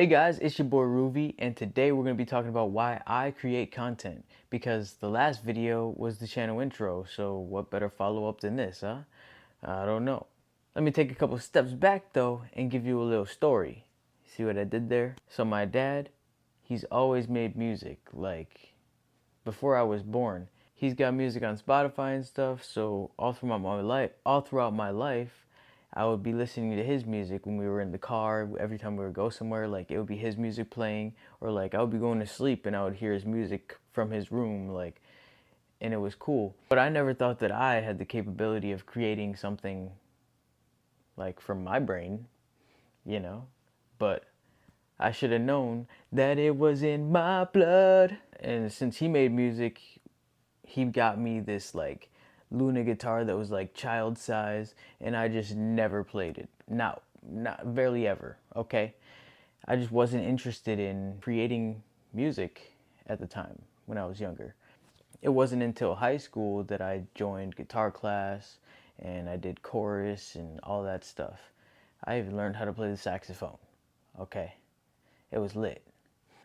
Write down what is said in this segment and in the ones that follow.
Hey guys, it's your boy RouVie, and today we're going to be talking about why I create content, because the last video was the channel intro, so what better follow-up than this, huh? I don't know. Let me take a couple steps back though and give you a little story. See what I did there? So my dad, he's always made music, like before I was born. He's got music on Spotify and stuff, so all throughout my life, I would be listening to his music when we were in the car. Every time we would go somewhere, like it would be his music playing, or like I would be going to sleep and I would hear his music from his room, like, and it was cool. But I never thought that I had the capability of creating something like from my brain, you know. But I should have known that it was in my blood. And since he made music, he got me this like Luna guitar that was like child size, and I just never played it. Not barely ever, okay? I just wasn't interested in creating music at the time when I was younger. It wasn't until high school that I joined guitar class and I did chorus and all that stuff. I even learned how to play the saxophone, okay? It was lit.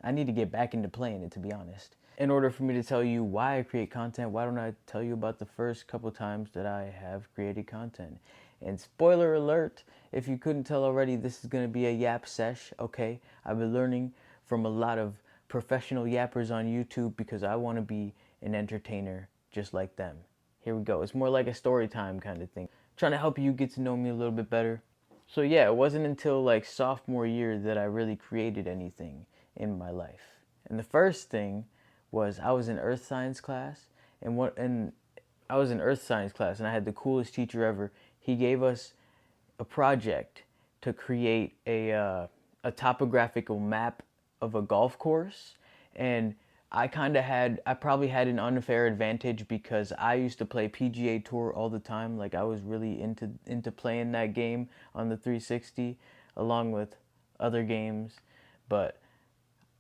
I need to get back into playing it, to be honest. In order for me to tell you why I create content, why don't I tell you about the first couple times that I have created content? And spoiler alert, if you couldn't tell already, this is going to be a yap sesh, okay? I've been learning from a lot of professional yappers on YouTube because I want to be an entertainer just like them. Here we go. It's more like a story time kind of thing. Trying to help you get to know me a little bit better. So yeah, it wasn't until like sophomore year that I really created anything in my life. And the first thing was I was in earth science class, and I was in earth science class, and I had the coolest teacher ever. He gave us a project to create a topographical map of a golf course, and I probably had an unfair advantage because I used to play PGA Tour all the time. Like I was really into playing that game on the 360 along with other games, but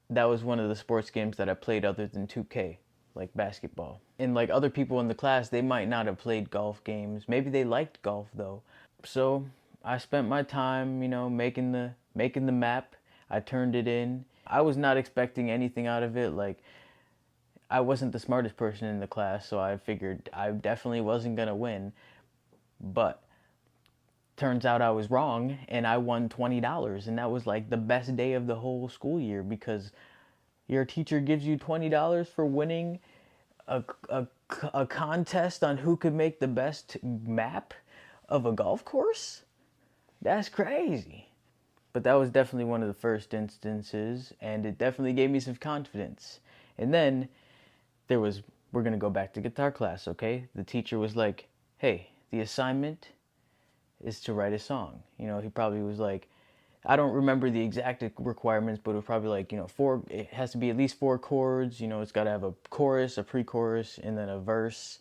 that was one of the sports games that I played other than 2K, like basketball. And like other people in the class, they might not have played golf games. Maybe they liked golf though. So I spent my time, making the map. I turned it in. I was not expecting anything out of it. Like I wasn't the smartest person in the class, so I figured I definitely wasn't gonna win. But turns out I was wrong, and I won $20, and that was like the best day of the whole school year because your teacher gives you $20 for winning a contest on who could make the best map of a golf course? That's crazy. But that was definitely one of the first instances, and it definitely gave me some confidence. And then we're gonna go back to guitar class, okay? The teacher was like, hey, the assignment is to write a song. He probably was like, I don't remember the exact requirements, but it was probably like, it has to be at least 4 chords. It's got to have a chorus, a pre-chorus, and then a verse,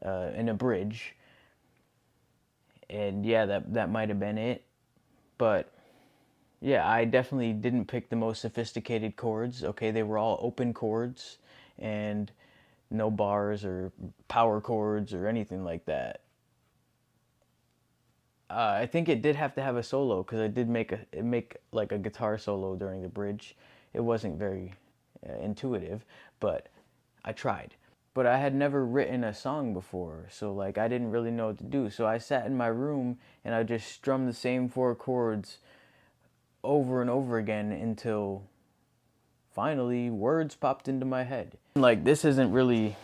and a bridge. And yeah, that might have been it. But yeah, I definitely didn't pick the most sophisticated chords. Okay, they were all open chords and no bars or power chords or anything like that. I think it did have to have a solo because I did make like a guitar solo during the bridge. It wasn't very intuitive, but I tried. But I had never written a song before, so like I didn't really know what to do. So I sat in my room and I just strummed the same 4 chords over and over again until finally words popped into my head. Like this isn't really,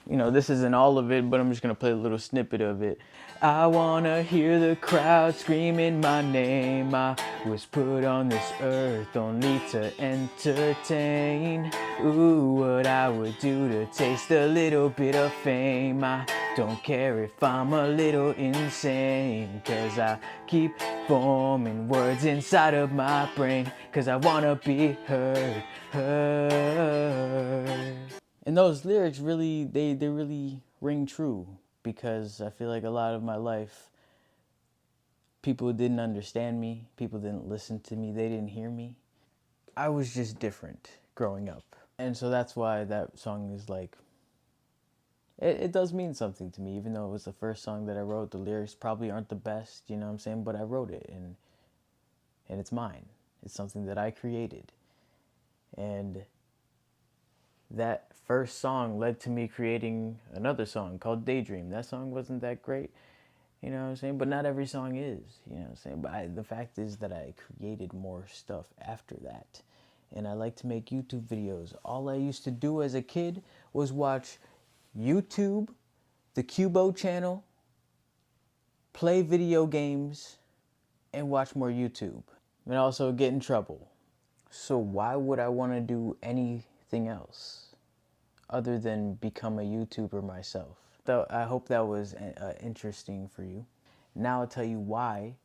this isn't all of it, but I'm just gonna play a little snippet of it. I wanna hear the crowd screaming my name. I was put on this earth only to entertain. Ooh, what I would do to taste a little bit of fame. I don't care if I'm a little insane, cause I keep forming words inside of my brain, cause I wanna be heard. And those lyrics really, they really ring true, because I feel like a lot of my life, people didn't understand me, people didn't listen to me, they didn't hear me. I was just different growing up. And so that's why that song is like, it does mean something to me, even though it was the first song that I wrote. The lyrics probably aren't the best, you know what I'm saying? But I wrote it, and it's mine. It's something that I created. And that first song led to me creating another song called Daydream. That song wasn't that great, you know what I'm saying? But not every song is, you know what I'm saying? But the fact is that I created more stuff after that. And I like to make YouTube videos. All I used to do as a kid was watch YouTube, the Cubo channel, play video games, and watch more YouTube. And also get in trouble. So why would I want to do anything else other than become a YouTuber myself? So I hope that was interesting for you. Now I'll tell you why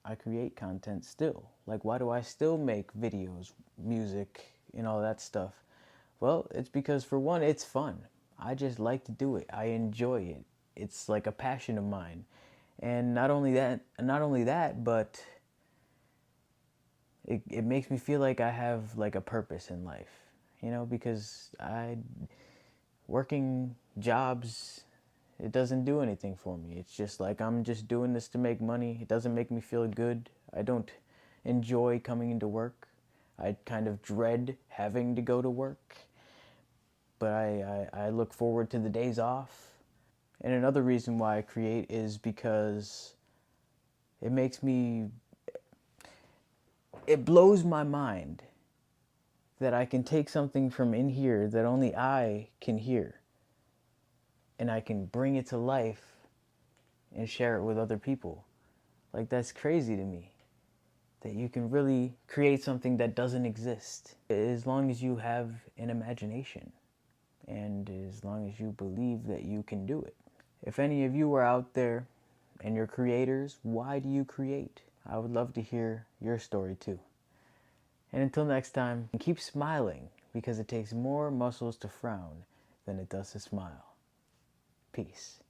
I create content still. Like, why do I still make videos, music, and all that stuff? Well, it's because, for one, it's fun. I just like to do it. I enjoy it. It's like a passion of mine. And not only that, but it makes me feel like I have like a purpose in life, you know, because working jobs, it doesn't do anything for me. It's just like I'm just doing this to make money. It doesn't make me feel good. I don't enjoy coming into work. I kind of dread having to go to work, but I look forward to the days off. And another reason why I create is because it makes me, it blows my mind that I can take something from in here that only I can hear, and I can bring it to life and share it with other people. Like, that's crazy to me, that you can really create something that doesn't exist, as long as you have an imagination and as long as you believe that you can do it. If any of you are out there and you're creators, why do you create? I would love to hear your story too. And until next time, keep smiling, because it takes more muscles to frown than it does to smile. Peace.